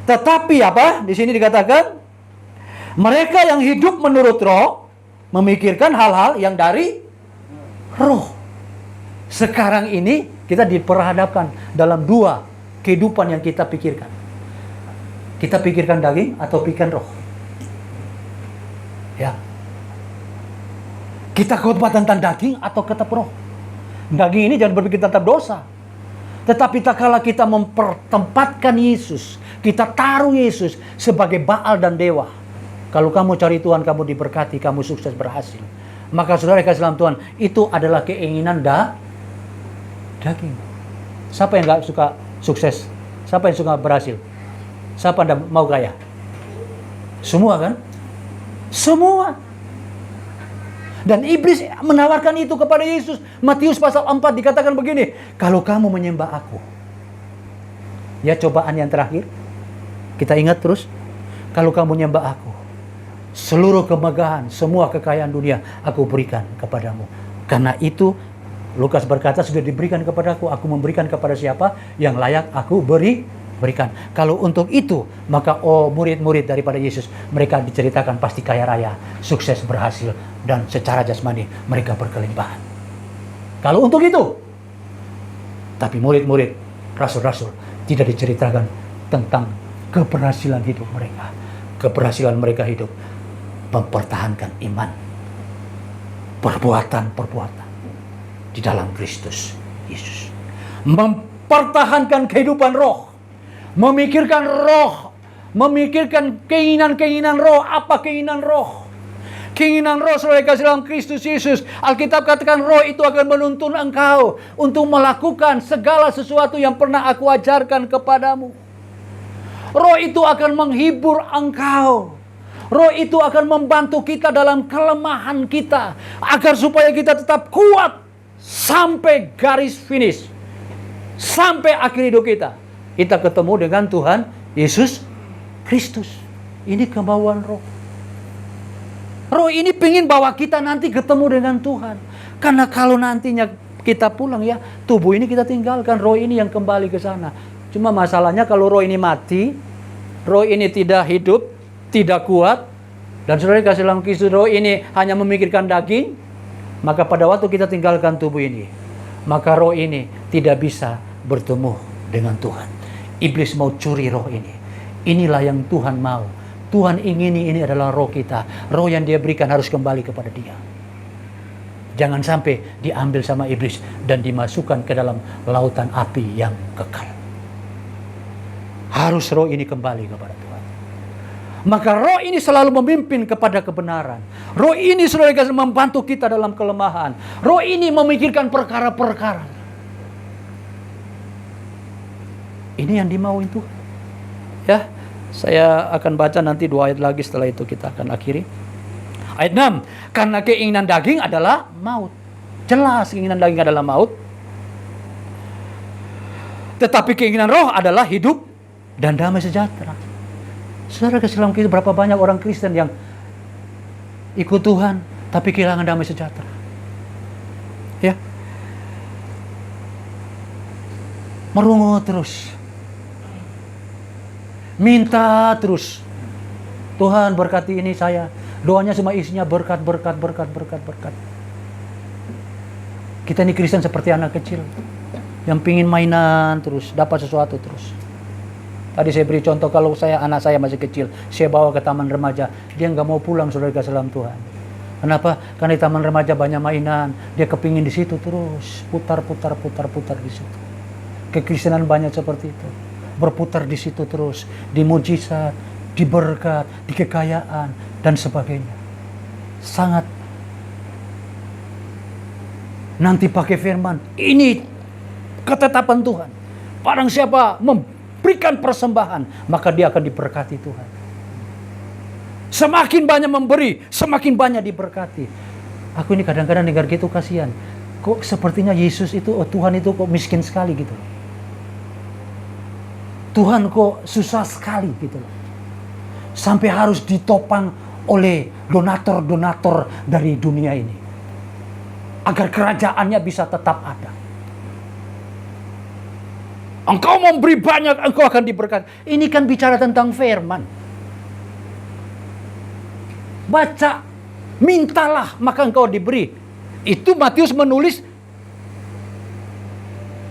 Tetapi apa? Di sini dikatakan, mereka yang hidup menurut roh memikirkan hal-hal yang dari roh. Sekarang ini kita diperhadapkan dalam dua kehidupan yang kita pikirkan. Kita pikirkan daging atau pikirkan roh? Ya. Kita khotbah tentang daging atau tetap roh? Daging ini jangan berpikir tentang dosa. Tetapi tak kala kita mempertempatkan Yesus, kita taruh Yesus sebagai Baal dan dewa. Kalau kamu cari Tuhan, kamu diberkati, kamu sukses berhasil. Maka saudara kasih dalam Tuhan, itu adalah keinginan daging. Siapa yang gak suka sukses? Siapa yang suka berhasil? Siapa yang mau kaya? Semua kan? Semua. Dan iblis menawarkan itu kepada Yesus. Matius pasal 4 dikatakan begini, kalau kamu menyembah aku. Ya, cobaan yang terakhir. Kita ingat terus. Kalau kamu menyembah aku, seluruh kemegahan, semua kekayaan dunia aku berikan kepadamu. Karena itu Lukas berkata, sudah diberikan kepadaku, aku memberikan kepada siapa yang layak aku berikan. Kalau untuk itu, maka murid-murid daripada Yesus, mereka diceritakan pasti kaya raya, sukses, berhasil, dan secara jasmani mereka berkelimpahan. Kalau untuk itu, tapi murid-murid, rasul-rasul tidak diceritakan tentang keberhasilan hidup mereka. Keberhasilan mereka hidup mempertahankan iman, perbuatan di dalam Kristus Yesus, mempertahankan kehidupan roh, memikirkan roh, memikirkan keinginan roh. Apa keinginan roh? Keinginan roh saudara kasih dalam Kristus Yesus, Alkitab katakan roh itu akan menuntun engkau untuk melakukan segala sesuatu yang pernah aku ajarkan kepadamu. Roh itu akan menghibur engkau. Roh itu akan membantu kita dalam kelemahan kita, agar supaya kita tetap kuat sampai garis finish, sampai akhir hidup kita. Kita ketemu dengan Tuhan Yesus Kristus. Ini kemauan roh. Roh ini pengen bawa kita nanti ketemu dengan Tuhan. Karena kalau nantinya kita pulang, ya, tubuh ini kita tinggalkan, roh ini yang kembali ke sana. Cuma masalahnya kalau roh ini mati, roh ini tidak hidup, tidak kuat, dan saudara kasih dalam Kristus, roh ini hanya memikirkan daging, maka pada waktu kita tinggalkan tubuh ini, maka roh ini tidak bisa bertemu dengan Tuhan. Iblis mau curi roh ini. Inilah yang Tuhan mau. Tuhan ingini, ini adalah roh kita. Roh yang dia berikan harus kembali kepada dia. Jangan sampai diambil sama iblis dan dimasukkan ke dalam lautan api yang kekal. Harus roh ini kembali kepada Tuhan. Maka roh ini selalu memimpin kepada kebenaran. Roh ini saudara kasih membantu kita dalam kelemahan. Roh ini memikirkan perkara-perkara. Ini yang dimauin Tuhan. Ya, saya akan baca nanti 2 ayat lagi, setelah itu kita akan akhiri. Ayat 6, karena keinginan daging adalah maut. Jelas keinginan daging adalah maut. Tetapi keinginan roh adalah hidup dan damai sejahtera. Saudara kasih dalam Kristus, berapa banyak orang Kristen yang ikut Tuhan tapi kehilangan damai sejahtera. Ya. Merungut terus. Minta terus. Tuhan berkati ini saya. Doanya cuma isinya berkat. Kita ini Kristen seperti anak kecil yang pingin mainan terus, dapat sesuatu terus. Tadi saya beri contoh, kalau anak saya masih kecil, saya bawa ke taman remaja, dia nggak mau pulang, saudara kasih dalam Tuhan. Kenapa? Karena di taman remaja banyak mainan, dia kepingin di situ terus, putar di situ. Kekristenan banyak seperti itu, berputar di situ terus, di mujizat, di berkat, di kekayaan dan sebagainya. Sangat nanti pakai firman, ini ketetapan Tuhan. Barang siapa memberikan persembahan, maka dia akan diberkati Tuhan. Semakin banyak memberi, semakin banyak diberkati. Aku ini kadang-kadang dengar gitu kasihan. Kok sepertinya Yesus itu, Tuhan itu kok miskin sekali gitu loh. Tuhan kok susah sekali gitu loh. Sampai harus ditopang oleh donatur-donatur dari dunia ini. Agar kerajaannya bisa tetap ada. Engkau memberi banyak, engkau akan diberkati. Ini kan bicara tentang firman. Baca, mintalah maka engkau diberi. Itu Matius menulis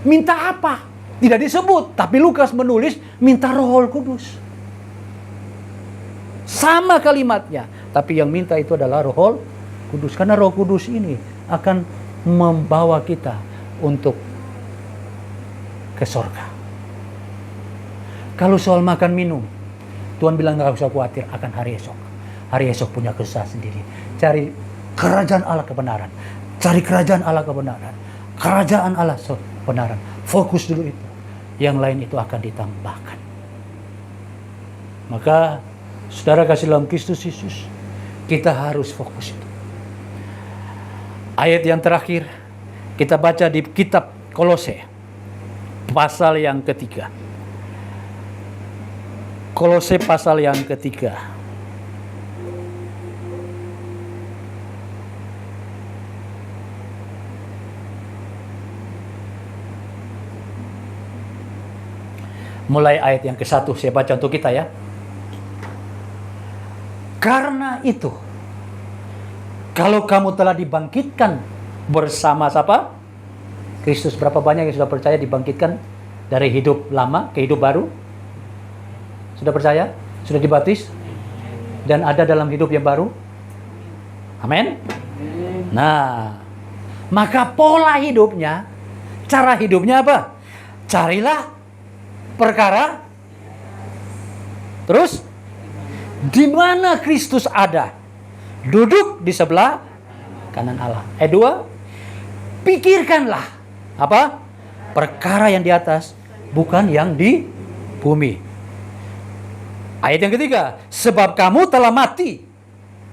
minta apa? Tidak disebut, tapi Lukas menulis minta Roh Kudus. Sama kalimatnya, tapi yang minta itu adalah Roh Kudus. Karena Roh Kudus ini akan membawa kita untuk ke surga. Kalau soal makan minum, Tuhan bilang gak usah khawatir akan hari esok. Hari esok punya kesusahan sendiri. Cari kerajaan Allah kebenaran. Cari kerajaan Allah kebenaran. Kerajaan Allah kebenaran. Fokus dulu itu. Yang lain itu akan ditambahkan. Maka, saudara kasih dalam Kristus Yesus, kita harus fokus itu. Ayat yang terakhir, kita baca di kitab Kolose, pasal yang ketiga. Kolose pasal yang ketiga. Mulai ayat yang ke-1 saya baca untuk kita ya. Karena itu, kalau kamu telah dibangkitkan bersama siapa? Kristus. Berapa banyak yang sudah percaya dibangkitkan dari hidup lama ke hidup baru? Sudah percaya? Sudah dibaptis? Dan ada dalam hidup yang baru? Amin? Nah, maka pola hidupnya, cara hidupnya apa? Carilah perkara. Terus di mana Kristus ada? Duduk di sebelah kanan Allah. 2, pikirkanlah apa? Perkara yang di atas, bukan yang di bumi. Ayat yang ketiga, sebab kamu telah mati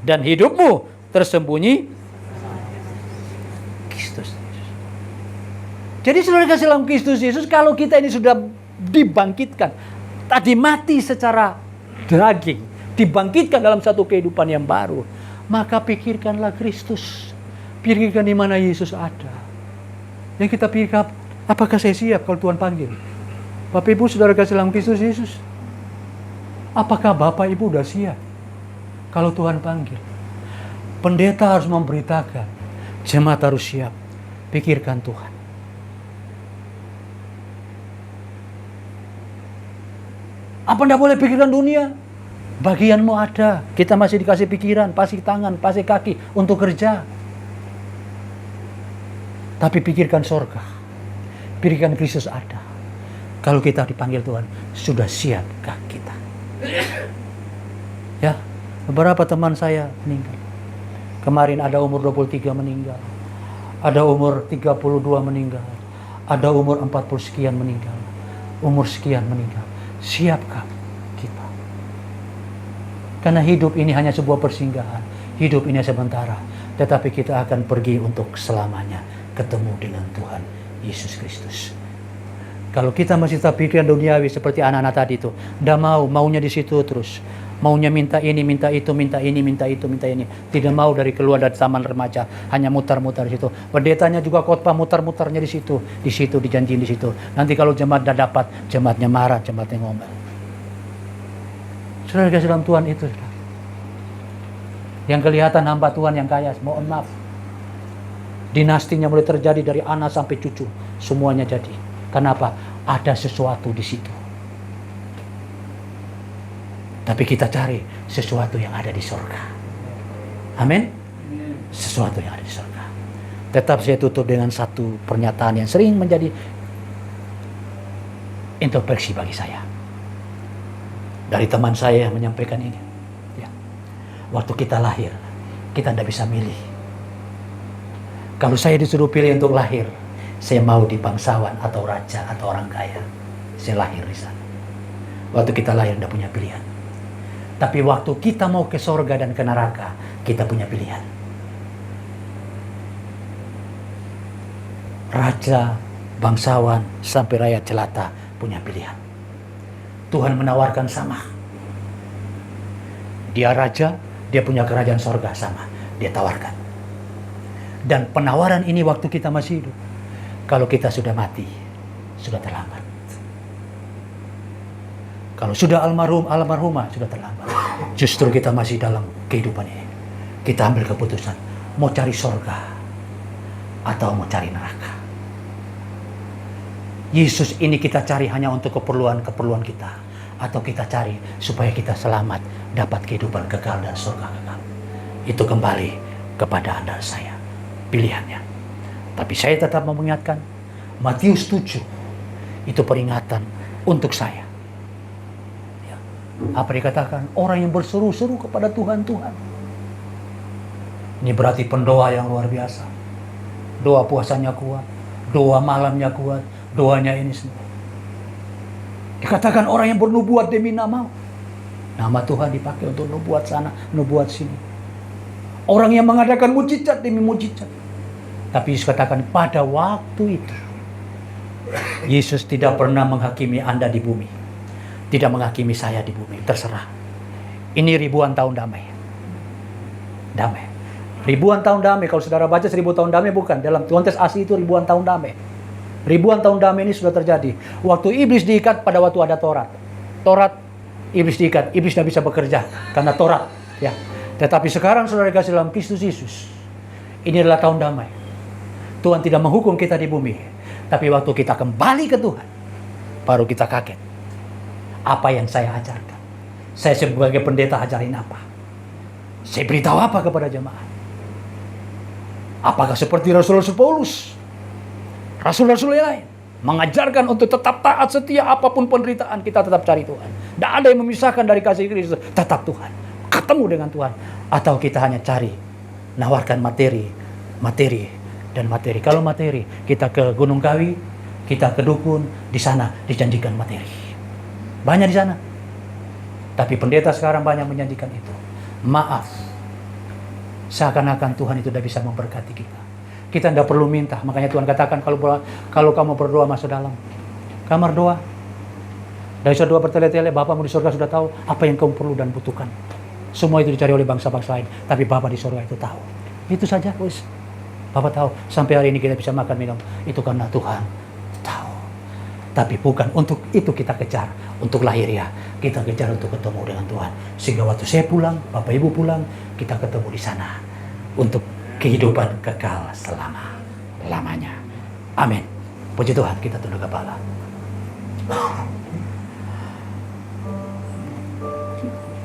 dan hidupmu tersembunyi Kristus. Jadi saudara kasih dalam Kristus Yesus, kalau kita ini sudah dibangkitkan, tadi mati secara daging, dibangkitkan dalam satu kehidupan yang baru, maka pikirkanlah Kristus. Pikirkan di mana Yesus ada. Yang kita pikirkan, apakah saya siap kalau Tuhan panggil? Bapak Ibu saudara kasih dalam Kristus Yesus, apakah Bapak Ibu sudah siap kalau Tuhan panggil? Pendeta harus memberitakan, jemaat harus siap. Pikirkan Tuhan. Apa tidak boleh pikirkan dunia? Bagianmu ada. Kita masih dikasih pikiran, pasih tangan, pasih kaki untuk kerja. Tapi pikirkan sorga. Pikirkan Kristus ada. Kalau kita dipanggil Tuhan, sudah siapkah kita? Ya, beberapa teman saya meninggal. Kemarin ada umur 23 meninggal. Ada umur 32 meninggal. Ada umur 40 sekian meninggal. Umur sekian meninggal. Siapkah kita? Karena hidup ini hanya sebuah persinggahan. Hidup ini sementara. Tetapi kita akan pergi untuk selamanya. Ketemu dengan Tuhan Yesus Kristus. Kalau kita masih tetap pikiran duniawi seperti anak-anak tadi itu, tidak maunya di situ terus. Maunya minta ini, minta itu, minta ini, minta itu, minta ini. Tidak mau dari keluar dari taman remaja, hanya mutar-mutar di situ. Pendetanya juga khotbah mutar-mutarnya di situ, dijanjiin di situ. Nanti kalau jemaat tidak dapat, jemaatnya marah, jemaatnya ngomel. Saudara kasih dalam Tuhan itu, saudara. Yang kelihatan hamba Tuhan yang kaya, mohon maaf. Dinastinya mulai terjadi dari anak sampai cucu, semuanya jadi. Kenapa? Ada sesuatu di situ. Tapi kita cari sesuatu yang ada di surga. Amin. Sesuatu yang ada di surga. Tetap saya tutup dengan satu pernyataan yang sering menjadi introspeksi bagi saya. Dari teman saya yang menyampaikan ini. Ya. Waktu kita lahir, kita tidak bisa milih. Kalau saya disuruh pilih untuk lahir, saya mau di bangsawan atau raja atau orang kaya. Saya lahir di sana. Waktu kita lahir tidak punya pilihan. Tapi waktu kita mau ke sorga dan ke neraka, kita punya pilihan. Raja, bangsawan, sampai rakyat jelata punya pilihan. Tuhan menawarkan sama. Dia raja, dia punya kerajaan sorga sama. Dia tawarkan. Dan penawaran ini waktu kita masih hidup. Kalau kita sudah mati, sudah terlambat. Kalau sudah almarhumah, sudah terlambat. Justru kita masih dalam kehidupan ini. Kita ambil keputusan, mau cari sorga atau mau cari neraka. Yesus ini kita cari hanya untuk keperluan kita. Atau kita cari supaya kita selamat, dapat kehidupan kekal dan surga kekal. Itu kembali kepada Anda dan saya. Pilihannya. Tapi saya tetap mau mengingatkan, Matius 7 itu peringatan untuk saya. Ya. Apa dikatakan? Orang yang berseru-seru kepada Tuhan. Ini berarti pendoa yang luar biasa. Doa puasanya kuat, doa malamnya kuat, doanya ini semua. Dikatakan orang yang bernubuat demi nama Tuhan dipakai untuk nubuat sana, nubuat sini. Orang yang mengadakan mujizat demi mujizat. Tapi Yesus katakan pada waktu itu Yesus tidak pernah menghakimi Anda di bumi. Tidak menghakimi saya di bumi. Terserah. Ini ribuan tahun damai. Damai. Ribuan tahun damai. Kalau saudara baca 1000 tahun damai, bukan. Dalam konteks asli itu ribuan tahun damai. Ribuan tahun damai ini sudah terjadi. Waktu iblis diikat pada waktu ada Taurat. Taurat, iblis diikat. Iblis tidak bisa bekerja karena Taurat. Ya. Tetapi sekarang saudara kasih dalam Kristus Yesus. Ini adalah tahun damai. Tuhan tidak menghukum kita di bumi. Tapi waktu kita kembali ke Tuhan, baru kita kaget. Apa yang saya ajarkan? Saya sebagai pendeta ajarin apa? Saya beritahu apa kepada jemaat? Apakah seperti Rasul-Rasul Paulus? Rasul-Rasul yang lain mengajarkan untuk tetap taat setia apapun penderitaan, kita tetap cari Tuhan. Tidak ada yang memisahkan dari kasih Kristus, tetap Tuhan. Ketemu dengan Tuhan. Atau kita hanya cari, nawarkan materi. Kalau materi, kita ke Gunung Kawi, kita ke dukun, di sana dijanjikan materi. Banyak di sana. Tapi pendeta sekarang banyak menjanjikan itu. Maaf. Seakan-akan Tuhan itu tidak bisa memberkati kita. Kita tidak perlu minta. Makanya Tuhan katakan kalau kamu berdoa masuk dalam kamar doa. Dari doa bertele-tele, Bapamu di surga sudah tahu apa yang kamu perlu dan butuhkan. Semua itu dicari oleh bangsa-bangsa lain. Tapi Bapa di surga itu tahu. Itu saja, wis. Bapa tahu. Sampai hari ini kita bisa makan minum. Itu karena Tuhan tahu. Tapi bukan untuk itu kita kejar. Untuk lahiriah. Kita kejar untuk ketemu dengan Tuhan. Sehingga waktu saya pulang, Bapak Ibu pulang, kita ketemu di sana. Untuk kehidupan kekal selama-lamanya. Amin. Puji Tuhan, kita tunduk kepala.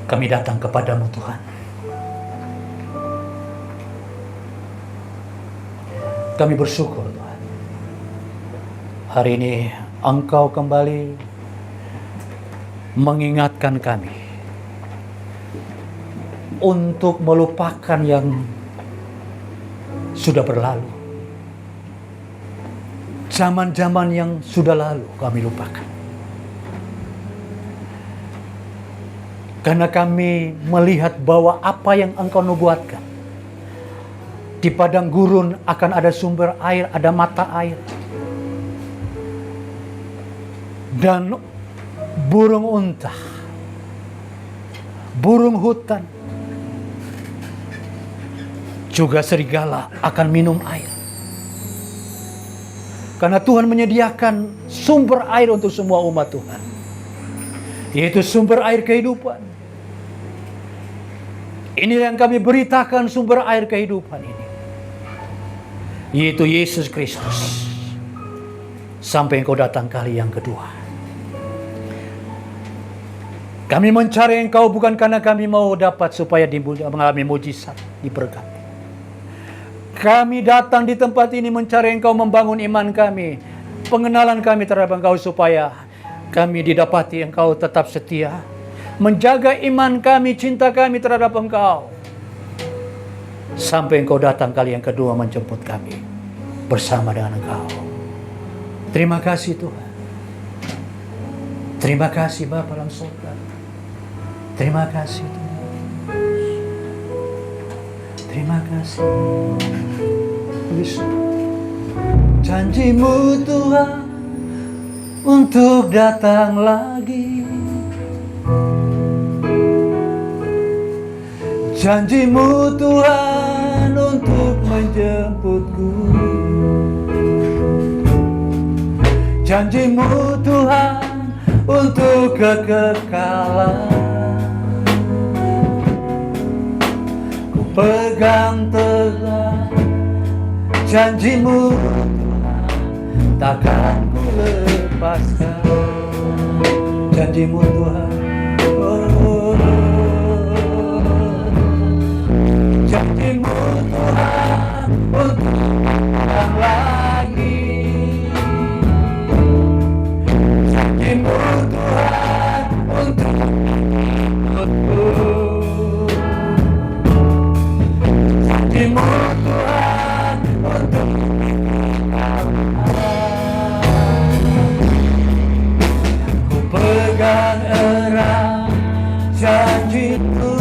Kami datang kepadamu Tuhan. Kami bersyukur Tuhan. Hari ini Engkau kembali mengingatkan kami untuk melupakan yang sudah berlalu. Zaman-zaman yang sudah lalu kami lupakan. Karena kami melihat bahwa apa yang Engkau nubuatkan. Di padang gurun akan ada sumber air, ada mata air. Dan burung unta, burung hutan, juga serigala akan minum air. Karena Tuhan menyediakan sumber air untuk semua umat Tuhan. Yaitu sumber air kehidupan. Ini yang kami beritakan, sumber air kehidupan ini. Yaitu Yesus Kristus. Sampai Engkau datang kali yang kedua. Kami mencari Engkau bukan karena kami mau dapat supaya mengalami mujizat, diberkati. Kami datang di tempat ini mencari Engkau, membangun iman kami, pengenalan kami terhadap Engkau, supaya kami didapati Engkau tetap setia, menjaga iman kami, cinta kami terhadap Engkau, sampai Engkau datang kali yang kedua menjemput kami bersama dengan Engkau. Terima kasih Tuhan. Terima kasih Bapa dalam surga. Terima kasih Tuhan. Terima kasih. Janji-Mu Tuhan untuk datang lagi. Janji-Mu Tuhan untuk menjemputku. Janji-Mu Tuhan untuk kekekalan. Ku pegang teguh janji-Mu Tuhan, takkan ku lepaskan. Janji-Mu Tuhan, oh, janji-Mu Tuhan untuk datang lagi. Janji-Mu Tuhan untuk menjemputku. Janji-Mu Tuhan untuk ku pegang erat janji-Mu,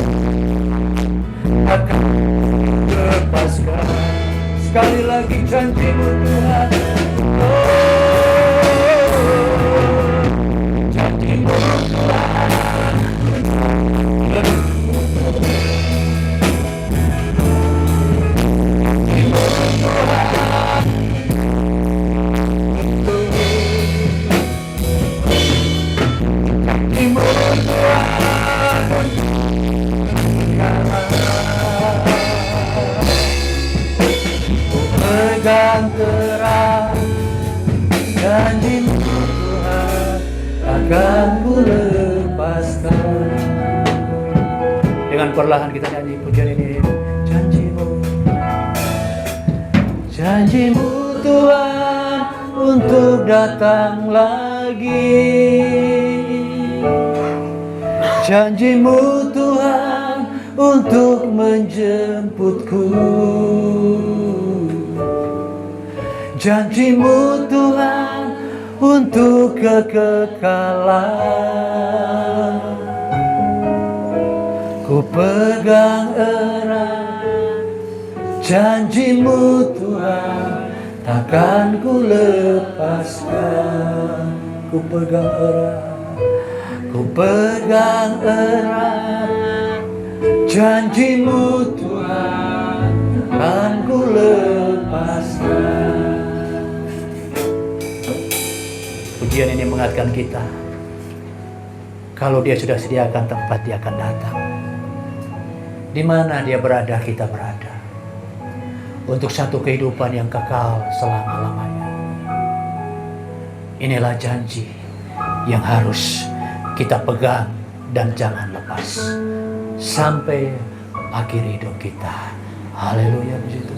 akan lepaskan. Sekali lagi janji-Mu Tuhan, oh, janji-Mu Tuhan. Pegang erat janji-Mu Tuhan, akan ku lepaskan. Dengan perlahan kita nyanyi pujian ini. Janji-Mu, janji-Mu Tuhan untuk datang lagi. Janji-Mu Tuhan untuk menjemputku. Janji-Mu Tuhan untuk kekekalan. Ku pegang erat janji-Mu Tuhan, takkan ku lepaskan. Ku pegang erat, ku pegang erat janji-Mu Tuhan, takkan ku lepaskan. Pujian ini mengingatkan kita, kalau Dia sudah sediakan tempat, Dia akan datang. Di mana Dia berada, kita berada. Untuk satu kehidupan yang kekal selama-lamanya. Inilah janji yang harus kita pegang dan jangan lepas sampai akhir hidup kita. Haleluya, puji Tuhan.